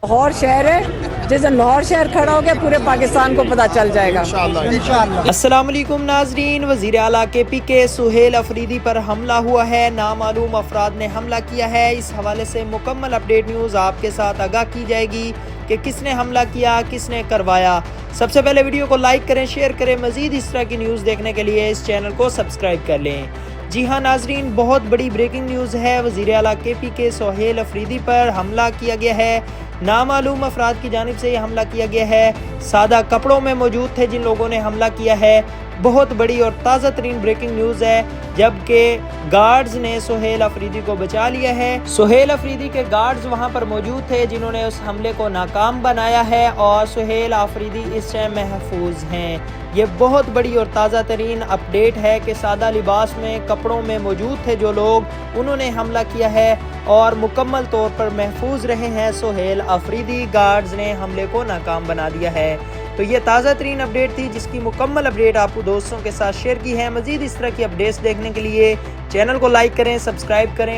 लाहौर शहर है, जिस दिन लाहौर शहर खड़ा हो गया पूरे पाकिस्तान को पता चल जाएगा इंशाअल्लाह। अस्सलाम वालेकुम नाजरीन, वज़ीर आला KP के सुहेल अफरीदी पर हमला हुआ है। नामालूम अफराद ने हमला किया है। इस हवाले से मुकम्मल अपडेट न्यूज़ आपके साथ आगाह की जाएगी कि किसने हमला किया, किसने करवाया। सबसे पहले वीडियो को लाइक करें, शेयर करें। मज़ीद इस तरह की न्यूज़ देखने के लिए इस चैनल को सब्सक्राइब कर लें। जी हाँ नाजरीन, बहुत बड़ी ब्रेकिंग न्यूज़ है। वज़ीर आला KP के सुहेल अफरीदी पर हमला किया गया है। नामालूम अफराद की जानिब से यह हमला किया गया है। सादा कपड़ों में मौजूद थे जिन लोगों ने हमला किया है। बहुत बड़ी और ताज़ा तरीन ब्रेकिंग न्यूज़ है, जबकि गार्ड्स ने सुहेल अफरीदी को बचा लिया है। सुहेल अफरीदी के गार्ड्स वहां पर मौजूद थे जिन्होंने उस हमले को नाकाम बनाया है और सुहेल अफरीदी इस टाइम महफूज हैं। ये बहुत बड़ी और ताज़ा तरीन अपडेट है कि सादा लिबास में, कपड़ों में मौजूद थे जो लोग, उन्होंने हमला किया है और मुकम्मल तौर पर महफूज रहे हैं सुहेल अफरीदी। गार्ड्स ने हमले को नाकाम बना दिया है। तो ये ताज़ा तरीन अपडेट थी जिसकी मुकम्मल अपडेट आपको दोस्तों के साथ शेयर की है। मज़ीद इस तरह की अपडेट्स देखने के लिए चैनल को लाइक करें, सब्सक्राइब करें।